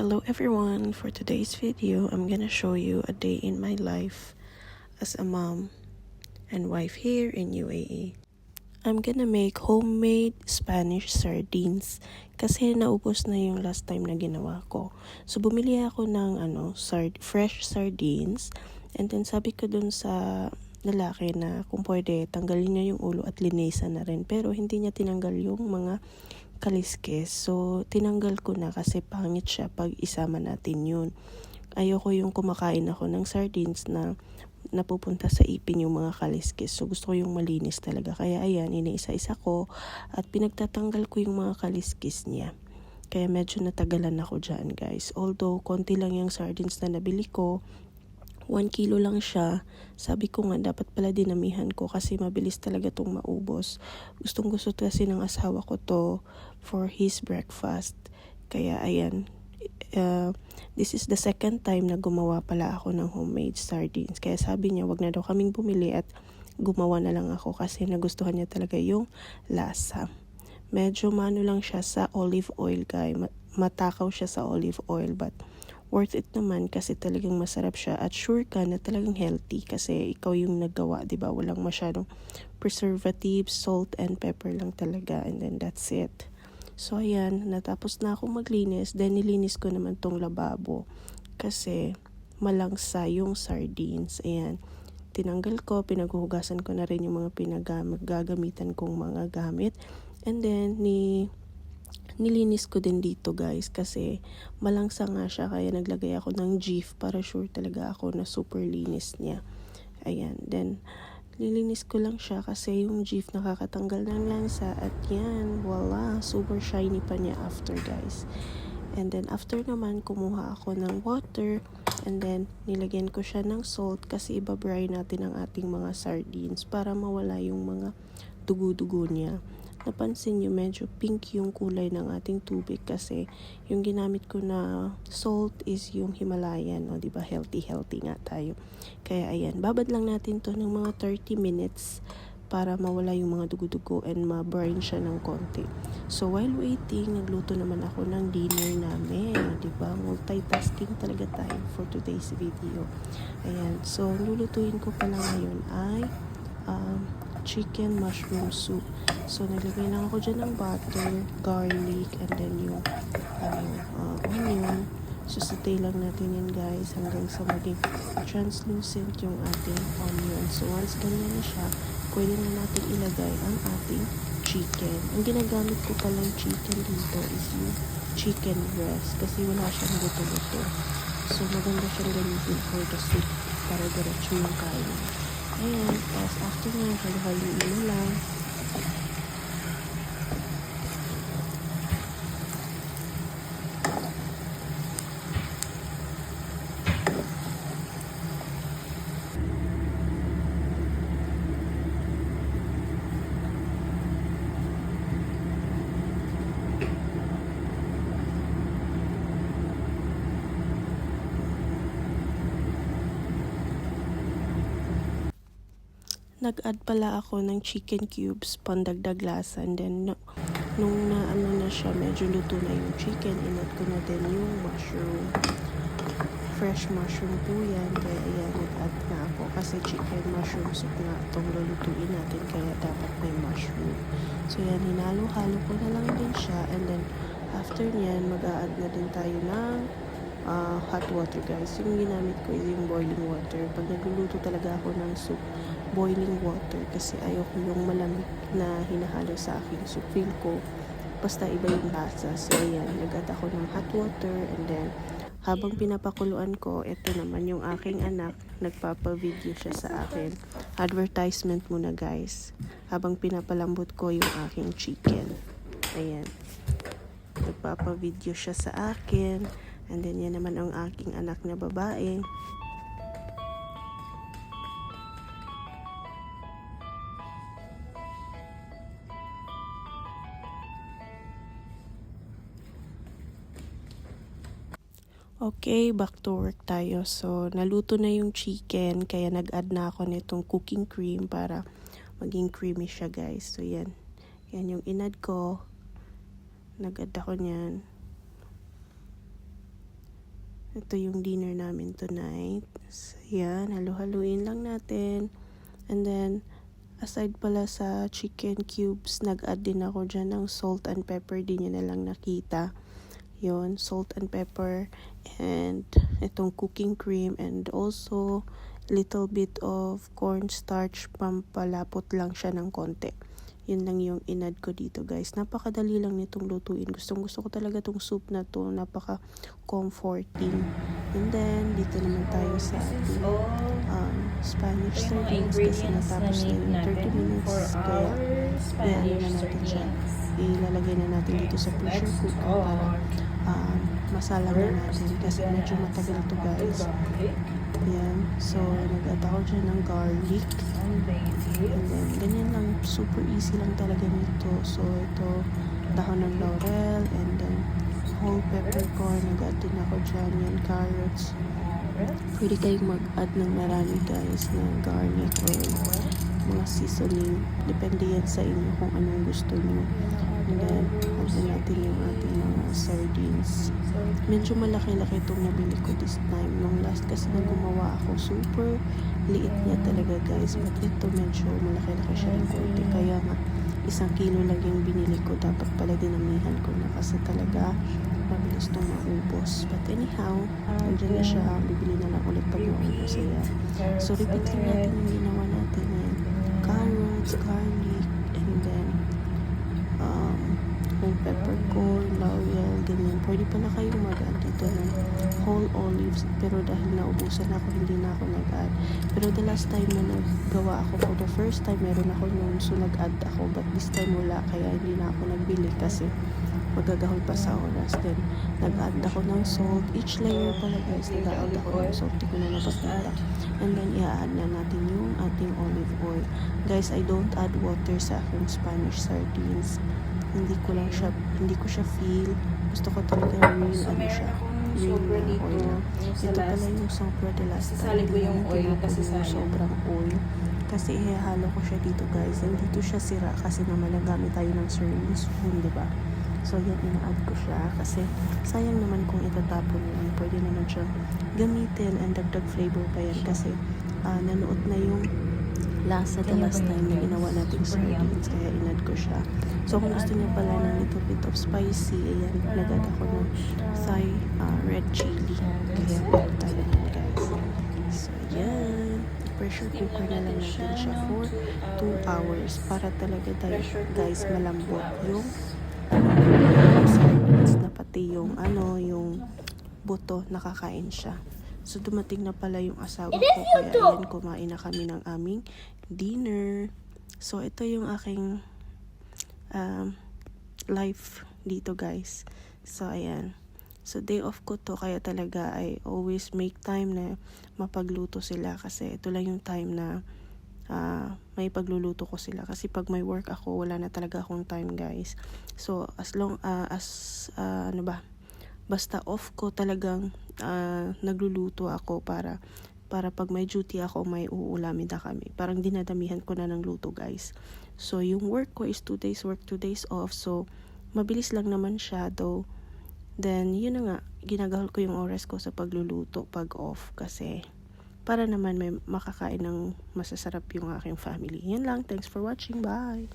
Hello everyone, for today's video, I'm gonna show you a day in my life as a mom and wife here in UAE. I'm gonna make homemade Spanish sardines kasi naubos na yung last time na ginawa ko. So bumili ako ng fresh sardines, and then sabi ko dun sa lalaki na kung pwede tanggalin niya yung ulo at linisan na rin, pero hindi niya tinanggal yung mga kaliskis. So tinanggal ko na kasi pangit siya pag isama natin yun. Ayoko yung kumakain ako ng sardines na napupunta sa ipin yung mga kaliskis. So gusto ko yung malinis talaga. Kaya ayan, iniisa-isa ko at pinagtatanggal ko yung mga kaliskis niya. Kaya medyo natagalan ako dyan, guys. Although konti lang yung sardines na nabili ko, 1 kilo lang siya. Sabi ko nga dapat pala dinamihan ko kasi mabilis talaga tong maubos. Gustong gusto kasi ng asawa ko to for his breakfast. Kaya ayan, this is the second time na gumawa pala ako ng homemade sardines. Kaya sabi niya wag na daw kaming bumili at gumawa na lang ako kasi nagustuhan niya talaga yung lasa. Medyo mano lang siya sa olive oil, guys. Matakaw siya sa olive oil, but worth it naman kasi talagang masarap siya at sure ka na talagang healthy kasi ikaw yung naggawa, 'di ba? Walang masyadong preservatives, salt and pepper lang talaga, and then that's it. So ayan, natapos na ako maglinis, then nilinis ko naman tong lababo kasi malangsa yung sardines. Ayan, tinanggal ko, pinaghuhugasan ko na rin yung mga gagamitan kong mga gamit, and then nilinis ko din dito, guys, kasi malangsa nga siya, kaya naglagay ako ng Jif para sure talaga ako na super linis niya. Ayan, then nilinis ko lang siya kasi yung Jif nakakatanggal ng lansa at yan, voila, super shiny pa niya after, guys. And then after naman, kumuha ako ng water and then nilagyan ko siya ng salt kasi ibabry natin ang ating mga sardines para mawala yung mga dugo-dugo niya. Napansin nyo, medyo pink yung kulay ng ating tubig kasi yung ginamit ko na salt is yung Himalayan, o diba, healthy nga tayo. Kaya ayan, babad lang natin to ng mga 30 minutes para mawala yung mga dugo-dugo and ma-brine siya ng konti. So while waiting, nagluto naman ako ng dinner namin, diba? Multitasking talaga tayo for today's video. Ayan, so lulutuin ko pala ngayon ay chicken mushroom soup. So naglagay lang ako dyan ng butter, garlic, and then yung onion. Susutay lang natin yan, guys, hanggang sa maging translucent yung ating onion. So once ganyan na siya, pwede na natin ilagay ang ating chicken. Ang ginagamit ko palang chicken dito is yung chicken breast kasi wala siyang buto-buto. So maganda siyang gamitin for the soup para diretso yung kain. Ayan, tapos after nga, halo-haloin mo lang. Nag-add pala ako ng chicken cubes pandagdag lasa, and then nung na siya, medyo luto na yung chicken, in-add ko na din yung mushroom. Fresh mushroom po yan, kaya ayan, nag-add na ako kasi chicken mushroom soup na itong lulutuin natin, kaya dapat may mushroom. So yan, hinalo-halo ko na lang din siya, and then after nyan, mag-a-add na din tayo ng hot water, guys. Yung ginamit ko is yung boiling water. Pag nagluluto talaga ako ng soup, boiling water kasi ayoko yung malamig na hinahalo sa aking soup. Feel ko basta iba yung lasa. So ayan, nag-add ako ng hot water, and then habang pinapakuluan ko, ito naman yung aking anak, nagpapa-video siya sa akin. Advertisement muna, guys, habang pinapalambot ko yung aking chicken. Ayan, nagpapa-video siya sa akin, and then yan naman ang aking anak na babae. Okay, back to work tayo. So, naluto na yung chicken, kaya nag-add na ako nitong cooking cream para maging creamy siya, guys. So, yan. Yan yung in-add ko. Nag-add ako niyan. Ito yung dinner namin tonight. So, yan, halo-haluin lang natin. And then, aside pala sa chicken cubes, nag-add din ako dyan ng salt and pepper. Di nyo na lang nakita. Yun, salt and pepper. And itong cooking cream. And also, little bit of cornstarch. Pampalapot lang siya ng konti. Yun lang yung inad ko dito guys. Napakadali lang nitong lutuin. Gustong gusto ko talaga tong soup na to. Napaka comforting. And then dito naman tayo sa ating Spanish sardines kasi natapos na yung 30 minutes. Kaya iyan na natin siya. Ilalagay na natin dito sa pressure cooker para masalang na natin kasi medyo matagal to guys. Yan. So nag-add ako dyan ng garlic. And then, ganyan lang, super easy lang talaga nito. So, ito, dahon ng laurel, and then, whole peppercorn, nag-add din ako dyan, yan, carrots. Pwede kayong mag-add ng marami guys, na garlic or mga seasoning. Depende yan sa inyo kung anong gusto nyo. And then, add natin yung ating mga sardines. Medyo malaki-laki itong nabili ko this time. Nung last kasi na gumawa ako, super liit niya talaga guys. But ito medyo malaki-laki siya ng konti. Kaya nga, 1 kilo lang yung binili ko. Dapat pala dinamihan ko na kasi talaga mabilis itong maubos. But anyhow, nandiyan na siya. Bibili na lang ulit pag maubos. Ayan. So, repeat lang natin yung ginawa natin. Ayan. Carrots, garlic, and then whole peppercorn, laurel, ganyan. Pwede pala kayong mag-add dito ng whole olives. Pero dahil naubusan ako, hindi na ako nag-add. Pero the last time na naggawa ako for the first time, meron ako noon. So nag-add ako. But this time wala. Kaya hindi na ako nagbili kasi magagahol pa sa oras. Then nag-add ako ng salt. Each layer pala guys, nag-add ako ng salt. Hindi ko na napakita. And then i-add na natin yung ating olive oil. Guys, I don't add water sa aking Spanish sardines. Hindi ko siya feel. Gusto ko talaga real siya. Real na oil na. Ito pala yung sobrang de last time. Sasali ko yung oil kasi sobrang oil. Kasi ihahalo ko siya dito guys. And dito siya sira kasi naman nagamit tayo ng serving spoon, diba? So yan, ina-add ko siya kasi sayang naman kung itatapon yun. Pwede naman siya gamitin and dagdag flavor pa yan kasi nanood na yung lasa the last time na ginawa nating sardines kaya inad ko siya. So kung gusto niyo pala ng little bit of spicy, ayan, nagad ako ng Thai red chili. Kaya meron tayo na guys. So ayan, pressure cooker na lang natin siya for 2 hours para talaga tayo guys malambot yung sardines na pati yung yung buto nakakain siya. So, dumating na pala yung asawa ko. Kaya, ayan, kumain na kami ng aming dinner. So, ito yung aking life dito, guys. So, ayan. So, day off ko to. Kaya talaga, I always make time na mapagluto sila. Kasi, ito lang yung time na may pagluluto ko sila. Kasi, pag may work ako, wala na talaga akong time, guys. So, as long as, basta off ko talagang nagluluto ako para pag may duty ako, may uulamin na kami. Parang dinadamihan ko na ng luto guys. So yung work ko is 2 days work, 2 days off. So mabilis lang naman siya though. Then yun na nga, ginagahol ko yung oras ko sa pagluluto pag off kasi para naman may makakain ng masasarap yung aking family. Yan lang. Thanks for watching. Bye!